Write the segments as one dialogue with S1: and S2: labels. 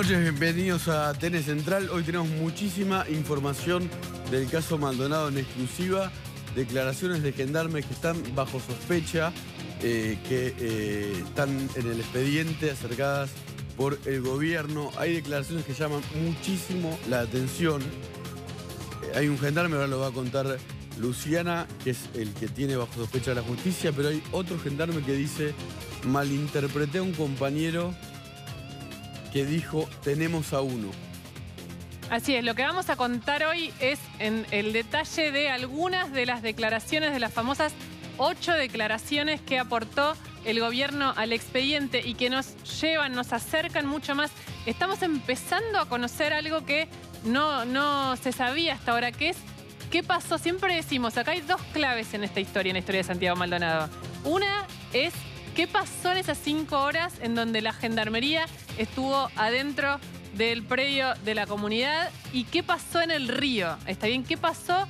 S1: noches, bienvenidos a TN Central. Hoy tenemos muchísima información del caso Maldonado en exclusiva. Declaraciones de gendarmes que están bajo sospecha, que están en el expediente acercadas por el gobierno. Hay declaraciones que llaman muchísimo la atención. Hay un gendarme, ahora lo va a contar Luciana, que es el que tiene bajo sospecha a la justicia, pero hay otro gendarme que dice: malinterpreté a un compañero que dijo, tenemos a uno.
S2: Así es, lo que vamos a contar hoy es en el detalle de algunas de las declaraciones, de las famosas 8 declaraciones que aportó el gobierno al expediente y que nos llevan, nos acercan mucho más. Estamos empezando a conocer algo que no se sabía hasta ahora, que es qué pasó. Siempre decimos, acá hay dos claves en esta historia, de Santiago Maldonado. Una es qué pasó en esas 5 horas en donde la gendarmería estuvo adentro del predio de la comunidad y qué pasó en el río. ¿Está bien? ¿Qué pasó?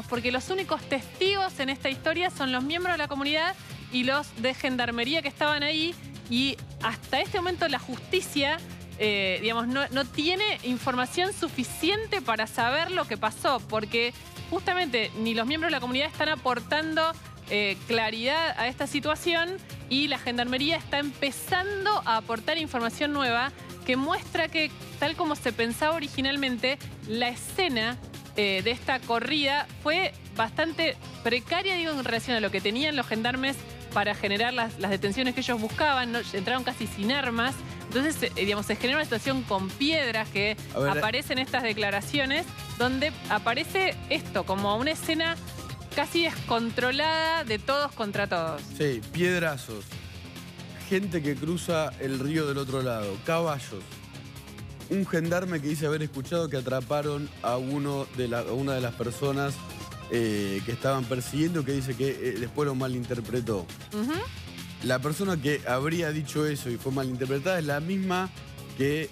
S2: Porque los únicos testigos en esta historia son los miembros de la comunidad y los de gendarmería que estaban ahí, y hasta este momento la justicia no tiene información suficiente para saber lo que pasó, porque justamente ni los miembros de la comunidad están aportando claridad a esta situación, y la gendarmería está empezando a aportar información nueva que muestra que, tal como se pensaba originalmente, la escena de esta corrida fue bastante precaria, en relación a lo que tenían los gendarmes para generar las detenciones que ellos buscaban. ¿No? Entraron casi sin armas. Entonces, se genera una situación con piedras que aparecen en estas declaraciones, donde aparece esto como una escena casi descontrolada de todos contra todos.
S1: Sí, piedrazos, gente que cruza el río del otro lado, caballos. Un gendarme que dice haber escuchado que atraparon a una de las personas que estaban persiguiendo, que dice que después lo malinterpretó. La persona que habría dicho eso y fue malinterpretada es la misma que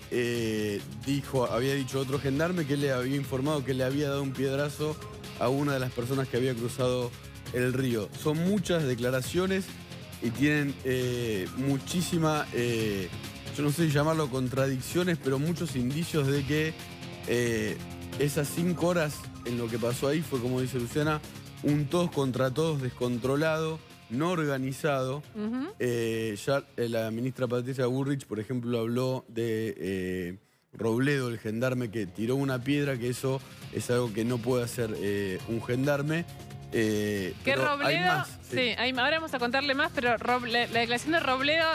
S1: había dicho otro gendarme, que le había informado que le había dado un piedrazo a una de las personas que había cruzado el río. Son muchas declaraciones y tienen muchísima, yo no sé si llamarlo contradicciones, pero muchos indicios de que esas 5 horas en lo que pasó ahí fue, como dice Luciana, un todos contra todos descontrolado, no organizado. Ya la ministra Patricia Bullrich, por ejemplo, habló de Robledo, el gendarme que tiró una piedra, que eso es algo que no puede hacer un gendarme. Pero
S2: Robledo,
S1: hay más.
S2: Sí, ahora vamos a contarle más, pero la declaración de Robledo,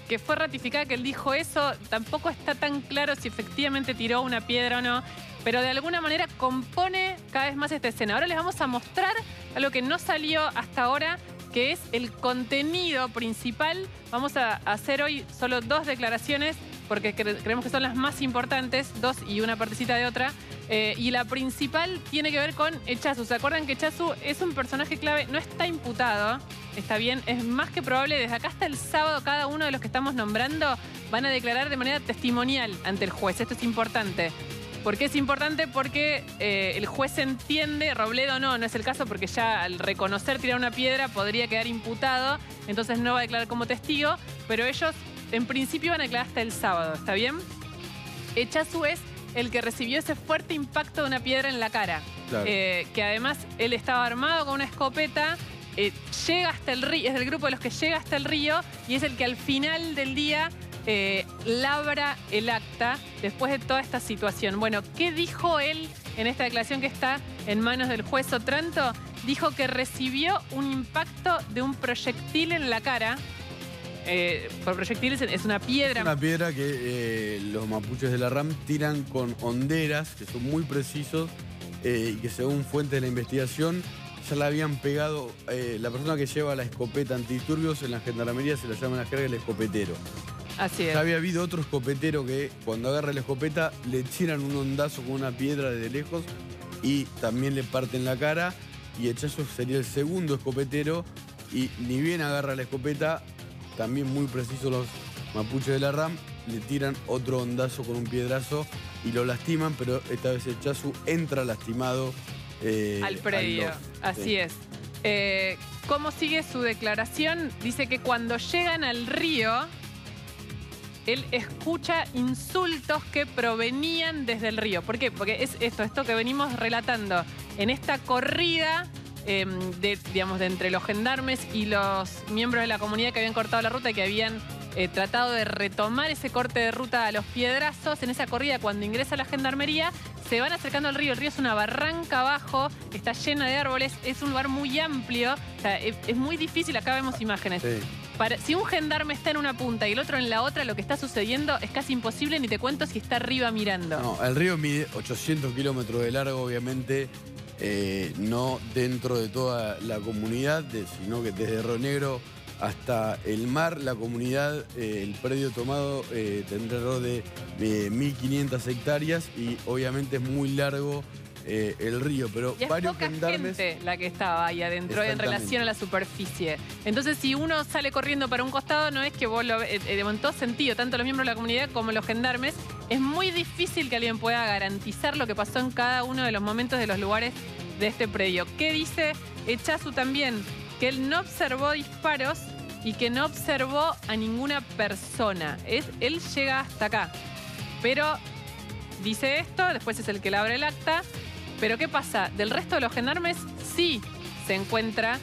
S2: que fue ratificada, que él dijo eso, tampoco está tan claro si efectivamente tiró una piedra o no, pero de alguna manera compone cada vez más esta escena. Ahora les vamos a mostrar algo que no salió hasta ahora, que es el contenido principal. Vamos a hacer hoy solo 2 declaraciones, porque creemos que son las más importantes, 2 y una partecita de otra. Y la principal tiene que ver con Echazu. ¿Se acuerdan que Echazu es un personaje clave? No está imputado, está bien, es más que probable. Desde acá hasta el sábado, cada uno de los que estamos nombrando van a declarar de manera testimonial ante el juez. Esto es importante. ¿Por qué es importante? Porque el juez entiende, Robledo no es el caso, porque ya al reconocer tirar una piedra podría quedar imputado, entonces no va a declarar como testigo, pero ellos en principio van a declarar hasta el sábado, ¿está bien? Echazu es el que recibió ese fuerte impacto de una piedra en la cara. Claro. Que además él estaba armado con una escopeta, llega hasta el río, es del grupo de los que llega hasta el río, y es el que al final del día labra el acta después de toda esta situación. Bueno, ¿qué dijo él en esta declaración que está en manos del juez Otranto? Dijo que recibió un impacto de un proyectil en la cara. Por proyectiles es una piedra.
S1: Es una piedra que los mapuches de la RAM tiran con honderas, que son muy precisos, y que según fuentes de la investigación ya la habían pegado. La persona que lleva la escopeta antidisturbios en la gendarmería se la llama en la jerga el escopetero.
S2: Así es.
S1: Ya había habido otro escopetero que cuando agarra la escopeta le tiran un hondazo con una piedra desde lejos y también le parten la cara, y Echazu sería el segundo escopetero, y ni bien agarra la escopeta, también muy precisos los mapuches de la RAM, le tiran otro hondazo con un piedrazo y lo lastiman, pero esta vez Echazu entra lastimado
S2: al predio. Así es. ¿Cómo sigue su declaración? Dice que cuando llegan al río, él escucha insultos que provenían desde el río. ¿Por qué? Porque es esto que venimos relatando en esta corrida digamos, de entre los gendarmes y los miembros de la comunidad que habían cortado la ruta y que habían tratado de retomar ese corte de ruta a los piedrazos. En esa corrida, cuando ingresa la gendarmería, se van acercando al río. El río es una barranca abajo, está llena de árboles, es un lugar muy amplio. O sea, es muy difícil, acá vemos imágenes.
S1: Sí.
S2: Si un gendarme está en una punta y el otro en la otra, lo que está sucediendo es casi imposible, ni te cuento si está arriba mirando.
S1: No, el río mide 800 kilómetros de largo, obviamente, no dentro de toda la comunidad, sino que desde Río Negro hasta el mar, la comunidad, el predio tomado tendrá alrededor de 1.500 hectáreas y obviamente es muy largo el río, pero
S2: y es
S1: varios
S2: poca
S1: gendarmes...
S2: gente la que estaba ahí adentro en relación a la superficie. Entonces, si uno sale corriendo para un costado, no es que vos lo en todo sentido, tanto los miembros de la comunidad como los gendarmes, es muy difícil que alguien pueda garantizar lo que pasó en cada uno de los momentos de los lugares de este predio. ¿Qué dice Echazu también? Que él no observó disparos y que no observó a ninguna persona. Él llega hasta acá. Pero dice esto, después es el que le abre el acta. Pero ¿qué pasa? Del resto de los gendarmes sí se encuentra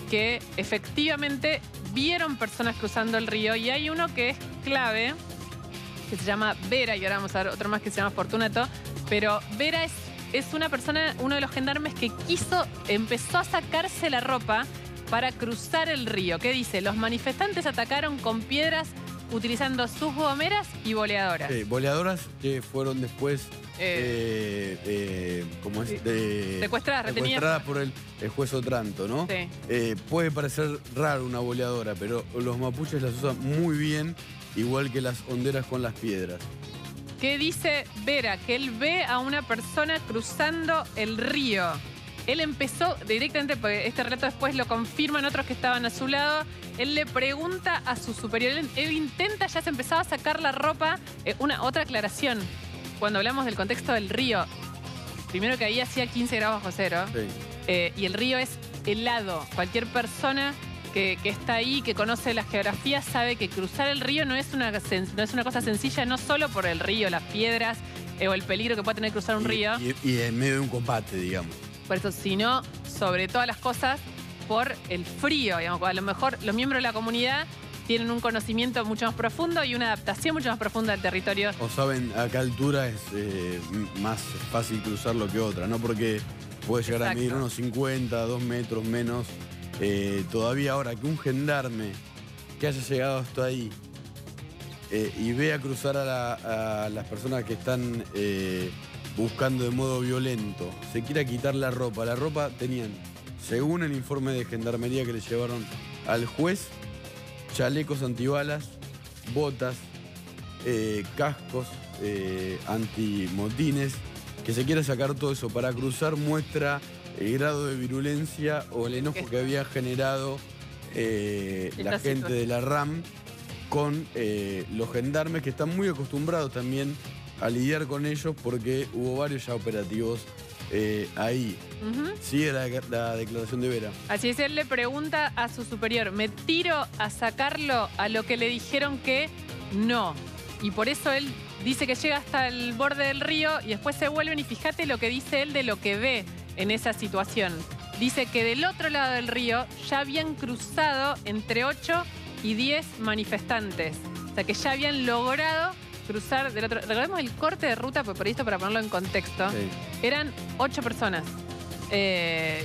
S2: que efectivamente vieron personas cruzando el río y hay uno que es clave, que se llama Vera, y ahora vamos a ver otro más que se llama Fortunato, pero Vera es una persona, uno de los gendarmes que empezó a sacarse la ropa para cruzar el río. ¿Qué dice? Los manifestantes atacaron con piedras utilizando sus gomeras y boleadoras.
S1: Sí, boleadoras que fueron después ¿cómo es?
S2: Secuestradas, retenidas.
S1: Secuestradas por el juez Otranto, ¿no?
S2: Sí.
S1: Puede parecer raro una boleadora, pero los mapuches las usan muy bien, igual que las honderas con las piedras.
S2: ¿Qué dice Vera? Que él ve a una persona cruzando el río. Él empezó directamente, porque este relato después lo confirman otros que estaban a su lado. Él le pregunta a su superior, él intenta, ya se empezaba a sacar la ropa. Otra aclaración, cuando hablamos del contexto del río, primero que ahí hacía 15 grados bajo cero, sí. Y el río es helado. Cualquier persona que está ahí, que conoce la geografía, sabe que cruzar el río no es una cosa sencilla, no solo por el río, las piedras o el peligro que puede tener cruzar un río.
S1: Y en medio de un combate, digamos.
S2: Por eso, sino sobre todas las cosas, por el frío. Digamos, a lo mejor los miembros de la comunidad tienen un conocimiento mucho más profundo y una adaptación mucho más profunda al territorio.
S1: O saben a qué altura es más fácil cruzarlo que otra, ¿no? Porque puede llegar a medir unos 50, 2 metros menos. Todavía ahora que un gendarme que haya llegado hasta ahí y vea cruzar a las personas que están buscando de modo violento, se quiera quitar la ropa. La ropa tenían, según el informe de gendarmería que le llevaron al juez, chalecos antibalas, botas, cascos antimotines. Que se quiera sacar todo eso para cruzar muestra el grado de virulencia o el enojo que había generado la gente de la RAM con los gendarmes, que están muy acostumbrados también a lidiar con ellos porque hubo varios ya operativos ahí. Sigue la declaración de Vera.
S2: Así es, él le pregunta a su superior, ¿me tiro a sacarlo? A lo que le dijeron que no. Y por eso él dice que llega hasta el borde del río y después se vuelven, y fíjate lo que dice él de lo que ve en esa situación. Dice que del otro lado del río ya habían cruzado entre 8 y 10 manifestantes. O sea que ya habían logrado cruzar del otro. Recordemos el corte de ruta, por esto, para ponerlo en contexto. Sí. Eran 8 personas.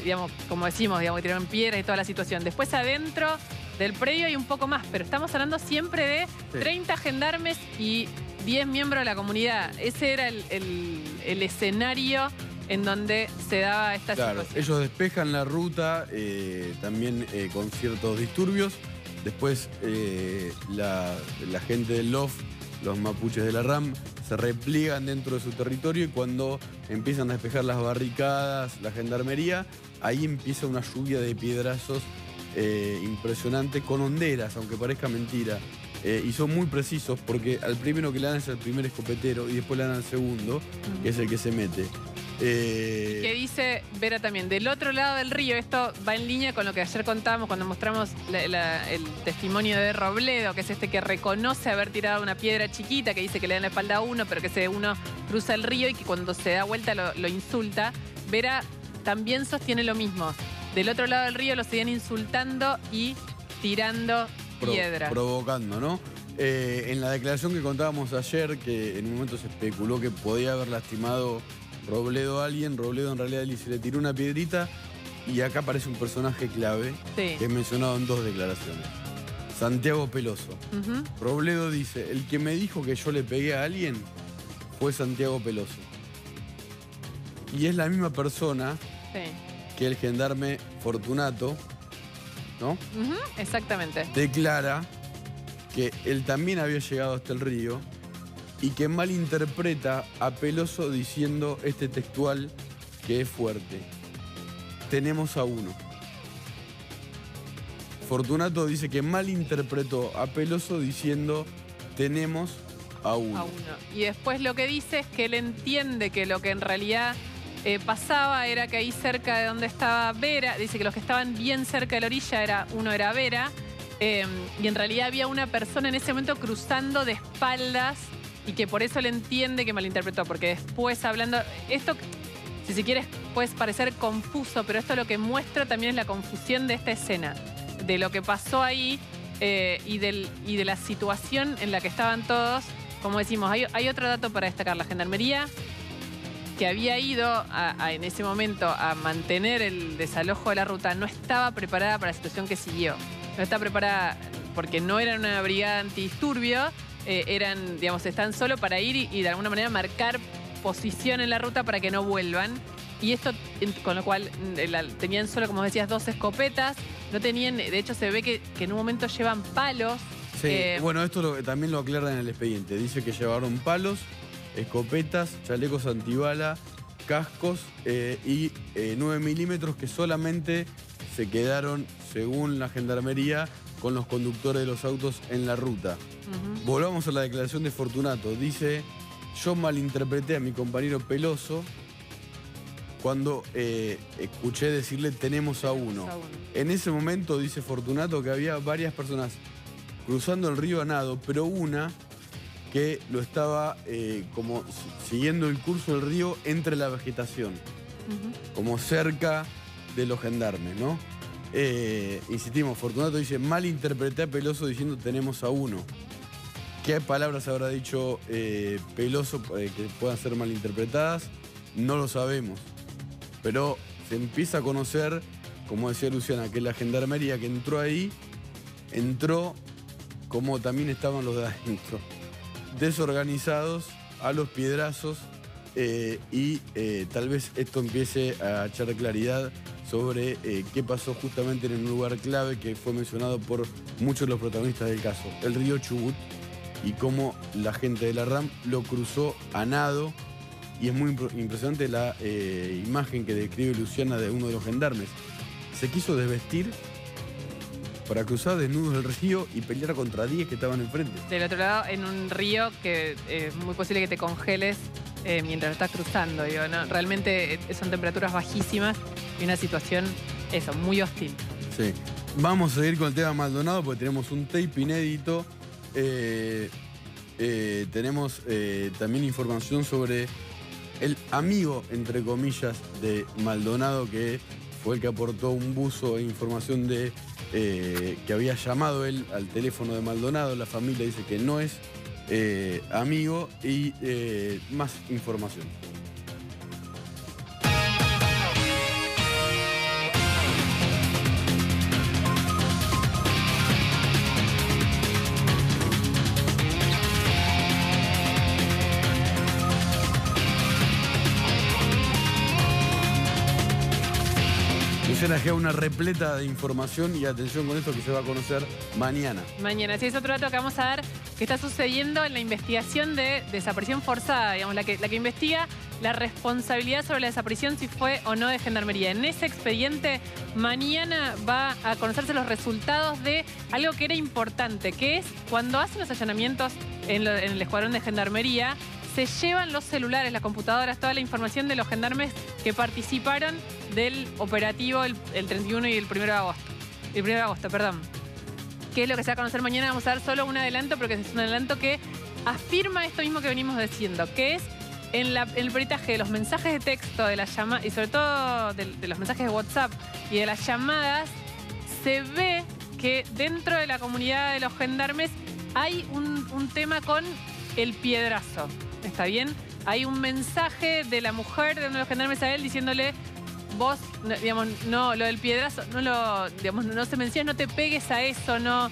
S2: Digamos, como decimos, que tiraron piedras y toda la situación. Después adentro del predio hay un poco más, pero estamos hablando siempre de 30 gendarmes y 10 miembros de la comunidad. Ese era el escenario en donde se daba esta situación.
S1: Ellos despejan la ruta, también con ciertos disturbios. Después la gente del LOF, los mapuches de la RAM, se repliegan dentro de su territorio, y cuando empiezan a despejar las barricadas, la gendarmería, ahí empieza una lluvia de piedrazos impresionante, con honderas, aunque parezca mentira. Y son muy precisos, porque al primero que le dan es el primer escopetero y después le dan al segundo, que es el que se mete.
S2: Que dice Vera también, del otro lado del río, esto va en línea con lo que ayer contábamos cuando mostramos el testimonio de Robledo, que es este que reconoce haber tirado una piedra chiquita, que dice que le dan la espalda a uno, pero que ese uno cruza el río y que cuando se da vuelta lo insulta. Vera también sostiene lo mismo. Del otro lado del río lo siguen insultando y tirando piedra.
S1: Provocando, ¿no? En la declaración que contábamos ayer, que en un momento se especuló que podía haber lastimado Robledo a alguien, Robledo en realidad se le tiró una piedrita y acá aparece un personaje clave que es mencionado en 2 declaraciones. Santiago Peloso. Robledo dice, el que me dijo que yo le pegué a alguien fue Santiago Peloso. Y es la misma persona que el gendarme Fortunato, ¿no?
S2: Exactamente.
S1: Declara que él también había llegado hasta el río y que malinterpreta a Peloso diciendo este textual que es fuerte. Tenemos a uno. Fortunato dice que malinterpretó a Peloso diciendo tenemos a uno.
S2: Y después lo que dice es que él entiende que lo que en realidad pasaba era que ahí cerca de donde estaba Vera, dice que los que estaban bien cerca de la orilla, uno era Vera, y en realidad había una persona en ese momento cruzando de espaldas y que por eso le entiende que malinterpretó, porque después hablando, esto si se quiere puede parecer confuso, pero esto lo que muestra también es la confusión de esta escena, de lo que pasó ahí y de la situación en la que estaban todos. Como decimos, hay otro dato para destacar, la Gendarmería que había ido en ese momento a mantener el desalojo de la ruta no estaba preparada para la situación que siguió. No está preparada porque no eran una brigada antidisturbio, están solo para ir y de alguna manera marcar posición en la ruta para que no vuelvan. Y esto, con lo cual tenían solo, como decías, 2 escopetas. No tenían, de hecho se ve que en un momento llevan palos.
S1: Sí, bueno, esto también lo aclaran en el expediente. Dice que llevaron palos, escopetas, chalecos antibala, cascos y 9 milímetros que solamente se quedaron, según la Gendarmería, con los conductores de los autos en la ruta. Volvamos a la declaración de Fortunato. Dice, yo malinterpreté a mi compañero Peloso cuando escuché decirle tenemos a uno. En ese momento, dice Fortunato, que había varias personas cruzando el río a nado, pero una que lo estaba como siguiendo el curso del río entre la vegetación, como cerca de los gendarmes, ¿no? Insistimos, Fortunato dice, malinterpreté a Peloso diciendo tenemos a uno. ¿Qué palabras habrá dicho Peloso que puedan ser malinterpretadas? No lo sabemos. Pero se empieza a conocer, como decía Luciana, que la Gendarmería que entró ahí, entró como también estaban los de adentro, desorganizados, a los piedrazos, y tal vez esto empiece a echar claridad sobre qué pasó justamente en un lugar clave que fue mencionado por muchos de los protagonistas del caso, el río Chubut, y cómo la gente de la RAM lo cruzó a nado. Y es muy impresionante la imagen que describe Luciana de uno de los gendarmes. Se quiso desvestir para cruzar desnudos el río y pelear contra 10 que estaban enfrente. Del
S2: otro lado, en un río que es muy posible que te congeles mientras lo estás cruzando. Digo, ¿no? Realmente son temperaturas bajísimas y una situación, muy hostil.
S1: Sí. Vamos a seguir con el tema Maldonado porque tenemos un tape inédito. Tenemos también información sobre el amigo, entre comillas, de Maldonado, que fue el que aportó un buzo e información de que había llamado él al teléfono de Maldonado. La familia dice que no es amigo y más información. Luciana, que una repleta de información y atención con esto que se va a conocer mañana.
S2: Mañana, sí, es otro dato que vamos a dar que está sucediendo en la investigación de desaparición forzada, digamos, la que investiga la responsabilidad sobre la desaparición, si fue o no de Gendarmería. En ese expediente, mañana va a conocerse los resultados de algo que era importante, que es cuando hacen los allanamientos en el escuadrón de Gendarmería, se llevan los celulares, las computadoras, toda la información de los gendarmes que participaron del operativo el 31 y el 1 de agosto. El 1 de agosto, perdón. ¿Qué es lo que se va a conocer mañana? Vamos a dar solo un adelanto, porque es un adelanto que afirma esto mismo que venimos diciendo, que es en el peritaje de los mensajes de texto, de las llamadas, y sobre todo de los mensajes de WhatsApp y de las llamadas, se ve que dentro de la comunidad de los gendarmes hay un tema con el piedrazo. ¿Está bien? Hay un mensaje de la mujer de uno de los gendarmes a él diciéndole: vos, digamos, no, lo del piedrazo, no se menciona, no te pegues a eso, no.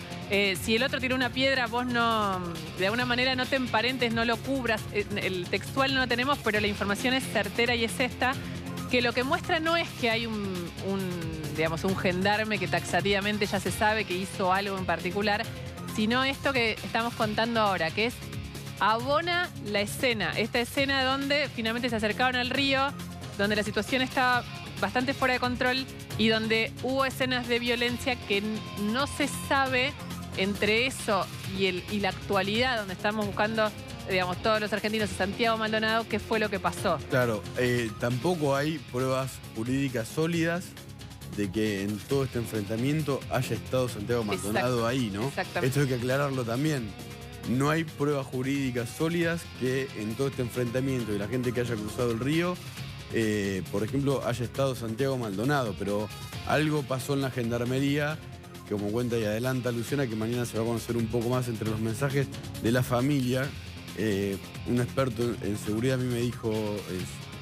S2: Si el otro tira una piedra, vos no, de alguna manera no te emparentes, no lo cubras. El textual no lo tenemos, pero la información es certera y es esta, que lo que muestra no es que hay un gendarme que taxativamente ya se sabe que hizo algo en particular, sino esto que estamos contando ahora, que es abona la escena. Esta escena donde finalmente se acercaron al río, donde la situación estaba bastante fuera de control y donde hubo escenas de violencia que no se sabe entre eso y la actualidad, donde estamos buscando, digamos, todos los argentinos y Santiago Maldonado, qué fue lo que pasó.
S1: Claro, tampoco hay pruebas jurídicas sólidas de que en todo este enfrentamiento haya estado Santiago Maldonado ahí, ¿no?
S2: Exactamente.
S1: Esto hay que aclararlo también. No hay pruebas jurídicas sólidas que en todo este enfrentamiento y la gente que haya cruzado el río, por ejemplo, haya estado Santiago Maldonado, pero algo pasó en la gendarmería, que como cuenta y adelanta Luciana, que mañana se va a conocer un poco más entre los mensajes de la familia. Un experto en seguridad a mí me dijo,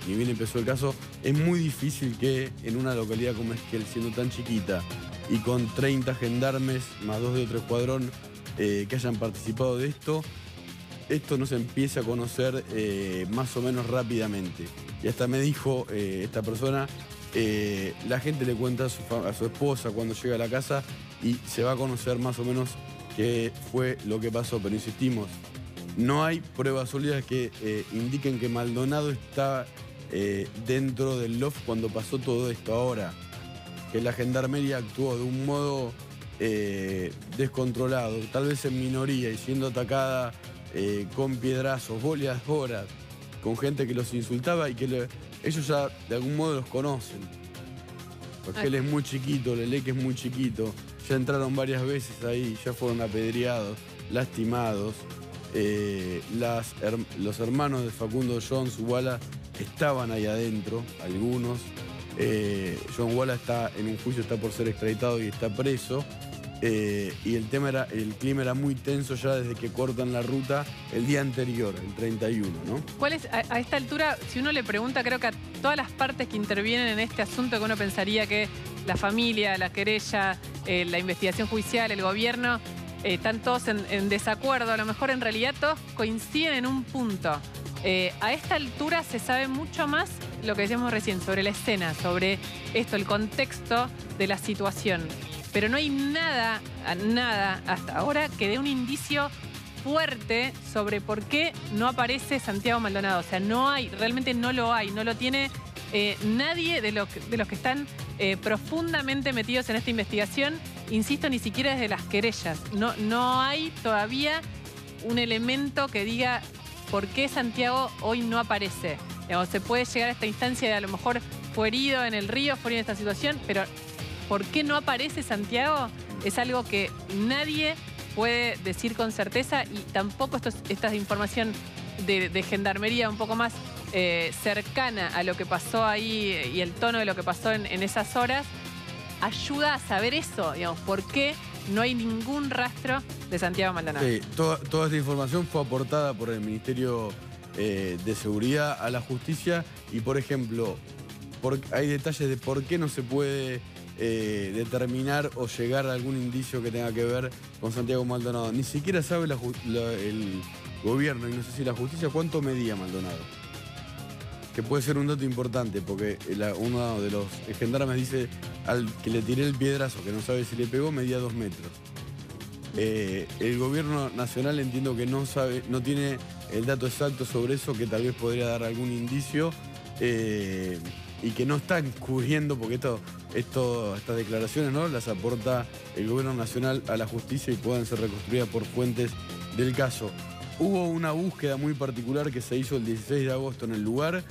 S1: ni bien empezó el caso, es muy difícil que en una localidad como Esquel, siendo tan chiquita y con 30 gendarmes más 2 de otro escuadrón que hayan participado de esto no se empieza a conocer más o menos rápidamente. Y hasta me dijo esta persona, la gente le cuenta a su esposa cuando llega a la casa y se va a conocer más o menos qué fue lo que pasó, pero insistimos, no hay pruebas sólidas que indiquen que Maldonado está dentro del loft cuando pasó todo esto. Ahora, que la gendarmería actuó de un modo descontrolado, tal vez en minoría y siendo atacada con piedrazos, boleadoras, con gente que los insultaba y que ellos ya de algún modo los conocen. Porque él es muy chiquito, Leleque es muy chiquito, ya entraron varias veces ahí, ya fueron apedreados, lastimados. Los hermanos de Facundo Jones Wala estaban ahí adentro, algunos. John Wala está en un juicio, está por ser extraditado y está preso. Y el clima era muy tenso ya desde que cortan la ruta el día anterior, el 31, ¿no?
S2: ¿Cuál es, a esta altura, si uno le pregunta, creo que a todas las partes que intervienen en este asunto, que uno pensaría que la familia, la querella, la investigación judicial, el gobierno, están todos en desacuerdo, a lo mejor en realidad todos coinciden en un punto. A esta altura se sabe mucho más lo que decíamos recién sobre la escena, sobre esto, el contexto de la situación. Pero no hay nada hasta ahora que dé un indicio fuerte sobre por qué no aparece Santiago Maldonado. O sea, no hay, realmente no lo hay, no lo tiene nadie de los que están profundamente metidos en esta investigación. Insisto, ni siquiera desde las querellas. No hay todavía un elemento que diga por qué Santiago hoy no aparece. Digamos, se puede llegar a esta instancia de a lo mejor fue herido en el río, fue herido en esta situación, pero ¿por qué no aparece Santiago? Es algo que nadie puede decir con certeza y tampoco esta información de gendarmería un poco más cercana a lo que pasó ahí y el tono de lo que pasó en esas horas ayuda a saber eso, digamos, por qué no hay ningún rastro de Santiago Maldonado.
S1: Sí, toda esta información fue aportada por el Ministerio de Seguridad a la Justicia y, por ejemplo, hay detalles de por qué no se puede determinar o llegar a algún indicio que tenga que ver con Santiago Maldonado. Ni siquiera sabe el gobierno y no sé si la justicia cuánto medía Maldonado. Que puede ser un dato importante porque uno de los gendarmes dice al que le tiré el piedrazo, que no sabe si le pegó, medía 2 metros. El gobierno nacional entiendo que no tiene el dato exacto sobre eso, que tal vez podría dar algún indicio y que no está cubriendo, porque estas declaraciones, ¿no?, las aporta el gobierno nacional a la justicia y pueden ser reconstruidas por fuentes del caso. Hubo una búsqueda muy particular que se hizo el 16 de agosto en el lugar,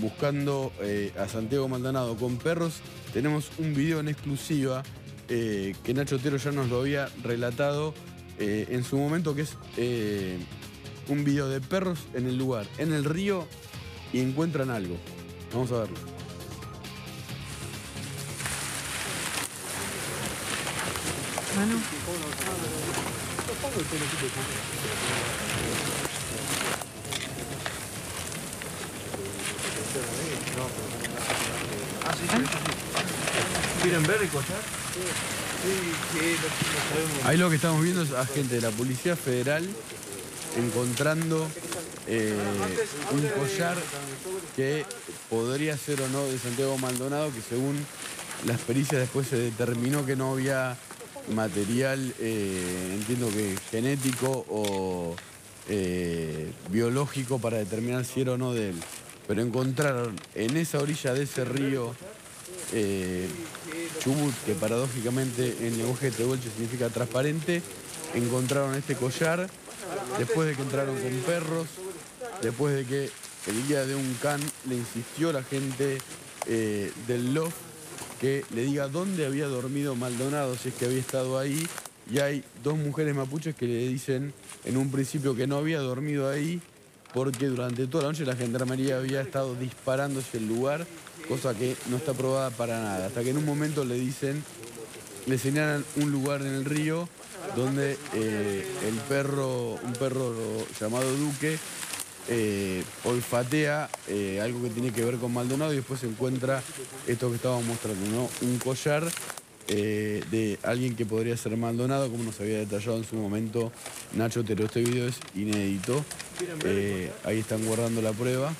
S1: buscando a Santiago Maldonado con perros. Tenemos un video en exclusiva que Nacho Otero ya nos lo había relatado en su momento, que es un video de perros en el lugar, en el río, y encuentran algo. Vamos a verlo.
S2: Manu.
S3: ¿Quieren ver el collar?
S1: Ahí lo que estamos viendo es a gente de la Policía Federal encontrando un collar que podría ser o no de Santiago Maldonado, que según las pericias después se determinó que no había material, entiendo que genético o biológico para determinar si era o no de él. Pero encontraron en esa orilla de ese río Chubut, que paradójicamente en lenguaje tehuelche significa transparente, encontraron este collar después de que entraron con perros, después de que el guía de un can le insistió a la gente del LOF que le diga dónde había dormido Maldonado, si es que había estado ahí, y hay dos mujeres mapuches que le dicen en un principio que no había dormido ahí porque durante toda la noche la gendarmería había estado disparando hacia el lugar, cosa que no está probada para nada, hasta que en un momento le dicen, le señalan un lugar en el río donde un perro llamado Duque olfatea algo que tiene que ver con Maldonado y después se encuentra esto que estábamos mostrando, ¿no? Un collar de alguien que podría ser Maldonado, como nos había detallado en su momento Nacho Otero. Este video es inédito. Ahí están guardando la prueba.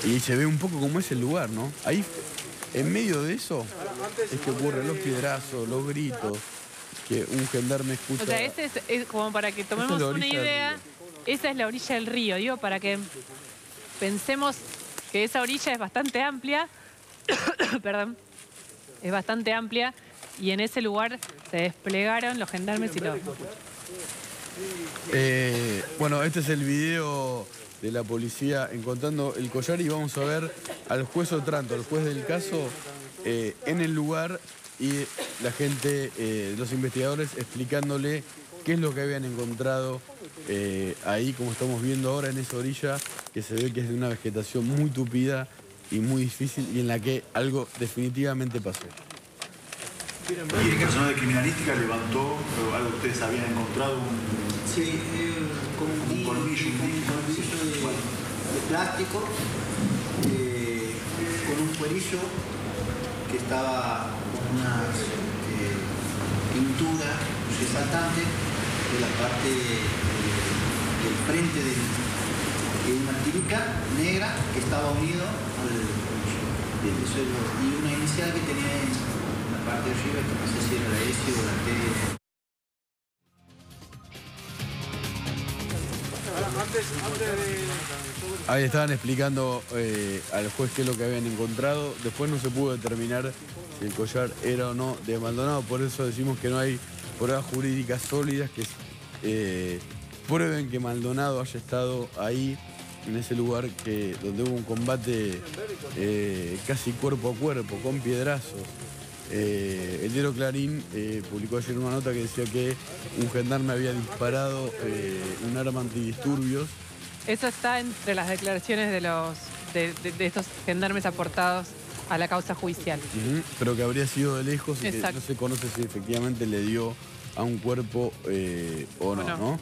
S1: Y se ve un poco cómo es el lugar, ¿no? Ahí, en medio de eso, es que ocurren los piedrazos, los gritos, que un gendarme escucha.
S2: O sea, ese es como para que tomemos una idea. Esa es la orilla del río, digo, para que pensemos que esa orilla es bastante amplia. Perdón. Es bastante amplia y en ese lugar se desplegaron los gendarmes y los...
S1: Bueno, este es el video de la policía encontrando el collar y vamos a ver al juez Otranto, al juez del caso, en el lugar y la gente, los investigadores explicándole qué es lo que habían encontrado ahí, como estamos viendo ahora en esa orilla, que se ve que es de una vegetación muy tupida y muy difícil y en la que algo definitivamente pasó.
S4: ¿Y el personal de criminalística levantó algo que ustedes habían encontrado?
S5: Sí, con un colmillo de plástico, con un cuerillo que estaba con unas pinturas resaltantes de la parte del frente de una tirica negra que estaba unido al suelo y una inicial que tenía en la parte de arriba, que no sé si era la S o la T.
S1: Ahí estaban explicando al juez qué es lo que habían encontrado. Después no se pudo determinar si el collar era o no de Maldonado. Por eso decimos que no hay pruebas jurídicas sólidas que prueben que Maldonado haya estado ahí, en ese lugar donde hubo un combate casi cuerpo a cuerpo, con piedrazos. El diario Clarín publicó ayer una nota que decía que un gendarme había disparado un arma antidisturbios.
S2: Eso está entre las declaraciones de estos gendarmes aportados a la causa judicial.
S1: Pero que habría sido de lejos y que no se conoce si efectivamente le dio a un cuerpo o no, ¿no?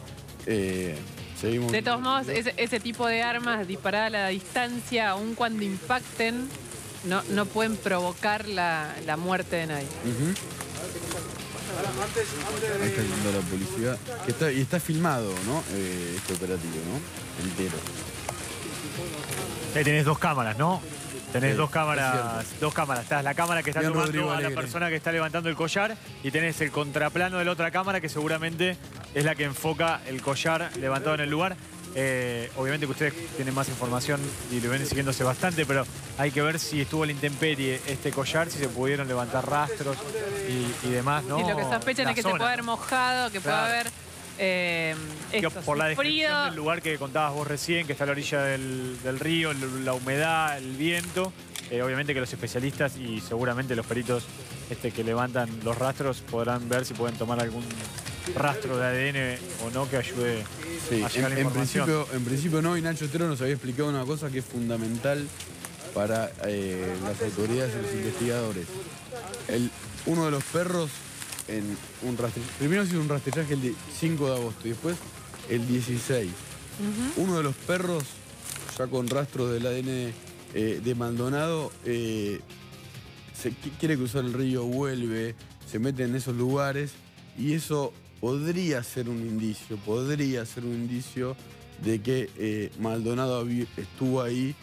S1: Seguimos.
S2: De todos modos, ese tipo de armas disparadas a la distancia, aun cuando impacten, no pueden provocar la muerte de nadie.
S1: Ahí está yendo la policía. Y está filmado, ¿no? Este operativo, ¿no? Entero.
S3: Ahí tenés dos cámaras, ¿no? Tenés dos cámaras. Está la cámara que está
S1: Bien,
S3: tomando
S1: Rodrigo
S3: a la
S1: Alegre.
S3: persona que está levantando el collar y tenés el contraplano de la otra cámara que seguramente es la que enfoca el collar levantado en el lugar. Obviamente que ustedes tienen más información y lo ven siguiéndose bastante, pero hay que ver si estuvo a la intemperie este collar, si se pudieron levantar rastros y demás, ¿no?
S2: Y lo que sospechan es que se puede haber mojado, que puede haber
S3: Por la descripción del lugar que contabas vos recién, que está a la orilla del río, la humedad, el viento, obviamente que los especialistas y seguramente los peritos que levantan los rastros podrán ver si pueden tomar algún rastro de ADN o no que ayude a llegar la información.
S1: En principio no, y Nacho Otero nos había explicado una cosa que es fundamental para las autoridades y los investigadores. Uno de los perros en un rastrillaje, primero se hizo un rastrillaje el 5 de agosto y después el 16. Uno de los perros, ya con rastros del ADN de Maldonado, quiere cruzar el río, vuelve, se mete en esos lugares y eso podría ser un indicio de que Maldonado estuvo ahí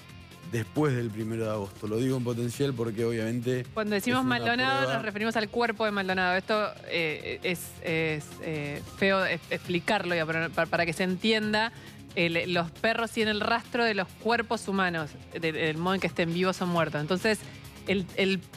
S1: después del 1 de agosto. Lo digo en potencial porque obviamente...
S2: Cuando decimos Maldonado nos referimos al cuerpo de Maldonado. Esto es feo explicarlo para que se entienda. Los perros tienen el rastro de los cuerpos humanos, del modo en que estén vivos o muertos. Entonces,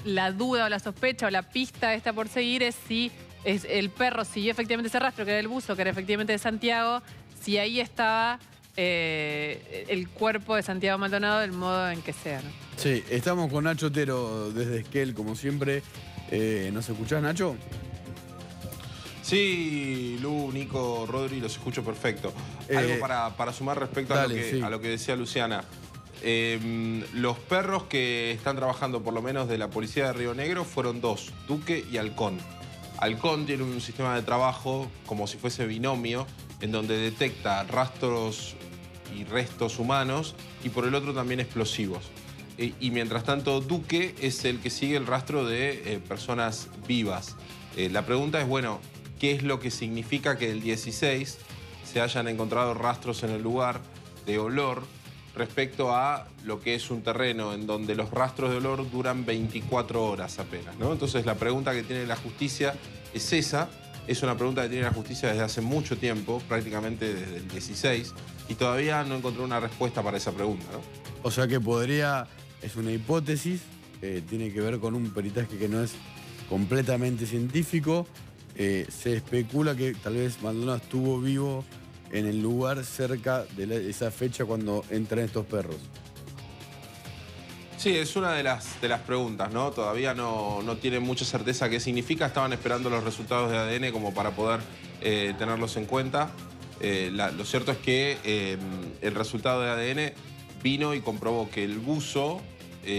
S2: la duda o la sospecha o la pista esta por seguir es si el perro siguió efectivamente ese rastro, que era el buzo, que era efectivamente de Santiago, si ahí estaba... el cuerpo de Santiago Maldonado del modo en que sea, ¿no?
S1: Sí, estamos con Nacho Otero desde Esquel, como siempre. ¿Nos escuchás, Nacho?
S6: Sí, Lu, Nico, Rodri, los escucho perfecto. Algo para sumar respecto a lo que decía Luciana. Los perros que están trabajando, por lo menos de la policía de Río Negro, fueron 2, Duque y Halcón. Halcón tiene un sistema de trabajo como si fuese binomio, en donde detecta rastros y restos humanos y por el otro también explosivos. Y mientras tanto Duque es el que sigue el rastro de personas vivas. La pregunta es, bueno, ¿qué es lo que significa que el 16 se hayan encontrado rastros en el lugar de olor respecto a lo que es un terreno en donde los rastros de olor duran 24 horas apenas, ¿no? Entonces la pregunta que tiene la justicia es esa. Es una pregunta que tiene la justicia desde hace mucho tiempo, prácticamente desde el 16, y todavía no encontró una respuesta para esa pregunta, ¿no?
S1: O sea que es una hipótesis, tiene que ver con un peritaje que no es completamente científico. Se especula que tal vez Maldonado estuvo vivo en el lugar cerca de esa fecha cuando entran estos perros.
S6: Sí, es una de las preguntas, ¿no? Todavía no tienen mucha certeza qué significa. Estaban esperando los resultados de ADN como para poder tenerlos en cuenta. Lo cierto es que el resultado de ADN vino y comprobó que el buzo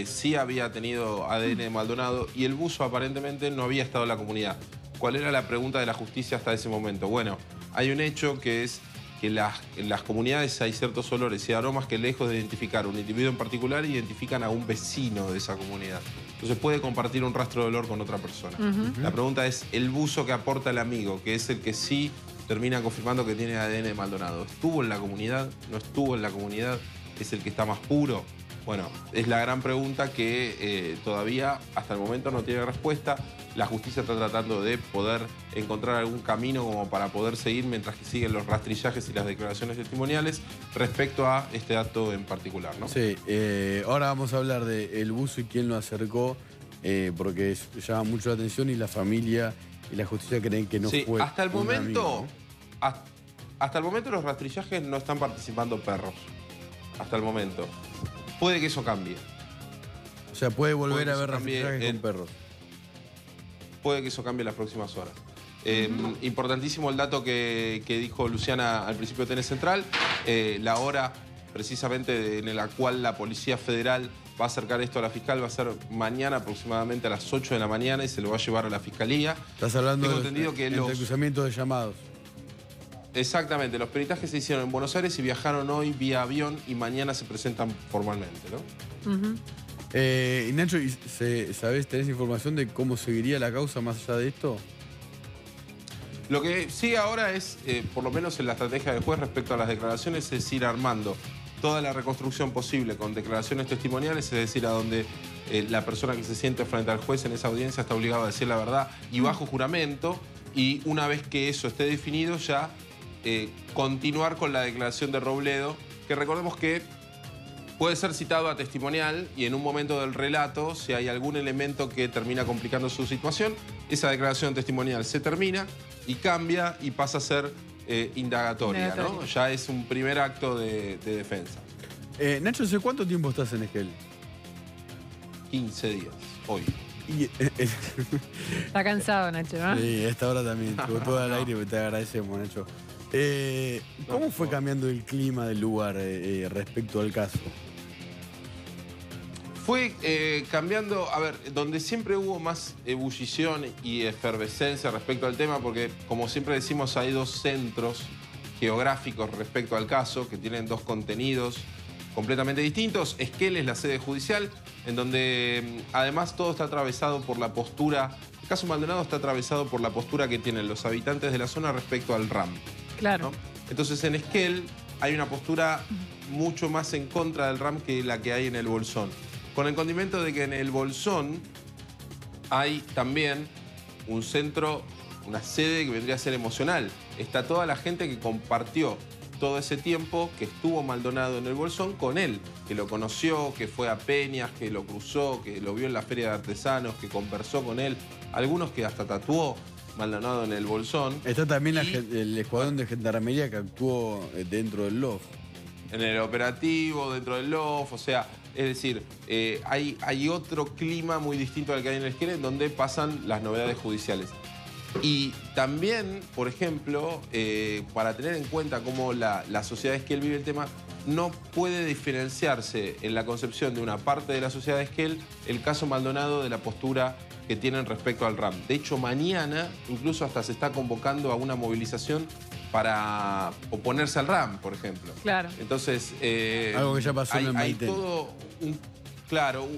S6: sí había tenido ADN de Maldonado y el buzo aparentemente no había estado en la comunidad. ¿Cuál era la pregunta de la justicia hasta ese momento? Bueno, hay un hecho que es que en las comunidades hay ciertos olores y aromas que lejos de identificar a un individuo en particular, identifican a un vecino de esa comunidad. Entonces puede compartir un rastro de olor con otra persona. La pregunta es, el buzo que aporta el amigo, que es el que sí termina confirmando que tiene ADN de Maldonado, ¿estuvo en la comunidad? ¿No estuvo en la comunidad? ¿Es el que está más puro? Bueno, es la gran pregunta que todavía hasta el momento no tiene respuesta. La justicia está tratando de poder encontrar algún camino como para poder seguir mientras que siguen los rastrillajes y las declaraciones testimoniales respecto a este acto en particular, ¿no?
S1: Sí, ahora vamos a hablar del buzo y quién lo acercó, porque llama mucho la atención y la familia y la justicia creen que no fue
S6: hasta el momento,
S1: amigo, ¿no?
S6: Hasta el momento los rastrillajes no están participando perros. Hasta el momento. Puede que eso cambie.
S1: O sea, puede volver a haber rastrillajes con perros.
S6: Puede que eso cambie en las próximas horas. Importantísimo el dato que dijo Luciana al principio de TN Central. La hora precisamente en la cual la Policía Federal va a acercar esto a la fiscal va a ser mañana aproximadamente a las 8 de la mañana y se lo va a llevar a la Fiscalía.
S1: Estás hablando del cruzamiento de llamados.
S6: Exactamente, los peritajes se hicieron en Buenos Aires y viajaron hoy vía avión y mañana se presentan formalmente, ¿no?
S1: Y Nacho, ¿sabés, tenés información de cómo seguiría la causa más allá de esto?
S6: Lo que sigue ahora es, por lo menos en la estrategia del juez respecto a las declaraciones, es ir armando toda la reconstrucción posible con declaraciones testimoniales, es decir, a donde la persona que se siente frente al juez en esa audiencia está obligada a decir la verdad y bajo juramento, y una vez que eso esté definido ya continuar con la declaración de Robledo, que recordemos que puede ser citado a testimonial y en un momento del relato, si hay algún elemento que termina complicando su situación, esa declaración testimonial se termina y cambia y pasa a ser indagatoria, ¿no? Ya es un primer acto de defensa.
S1: Nacho, ¿hace cuánto tiempo estás en Esquel?
S6: 15 días, hoy.
S2: Está cansado, Nacho, ¿no?
S1: Sí, a esta hora también. Estuvo todo al aire, pero te agradecemos, Nacho. ¿Cómo fue cambiando el clima del lugar respecto al caso?
S6: Fue cambiando, a ver, donde siempre hubo más ebullición y efervescencia respecto al tema, porque como siempre decimos, hay dos centros geográficos respecto al caso, que tienen dos contenidos completamente distintos. Esquel es la sede judicial, en donde además todo está atravesado por la postura, el caso Maldonado está atravesado por la postura que tienen los habitantes de la zona respecto al RAM.
S2: Claro.
S6: ¿No? Entonces en Esquel hay una postura mucho más en contra del RAM que la que hay en el Bolsón. Con el condimento de que en el Bolsón hay también un centro, una sede que vendría a ser emocional. Está toda la gente que compartió todo ese tiempo que estuvo Maldonado en el Bolsón con él, que lo conoció, que fue a Peñas, que lo cruzó, que lo vio en la Feria de Artesanos, que conversó con él, algunos que hasta tatuó Maldonado en el Bolsón.
S1: Está también el escuadrón de gendarmería que actuó dentro del LOF.
S6: En el operativo, dentro del LOF, o sea, es decir, hay otro clima muy distinto al que hay en el Esquel, en donde pasan las novedades judiciales. Y también, por ejemplo, para tener en cuenta cómo la sociedad de Esquel vive el tema, no puede diferenciarse en la concepción de una parte de la sociedad de Esquel el caso Maldonado de la postura que tienen respecto al RAM. De hecho, mañana incluso hasta se está convocando a una movilización para oponerse al RAM, por ejemplo.
S2: Claro.
S6: Entonces,
S1: algo que ya pasó en el
S6: hay
S1: Maitén.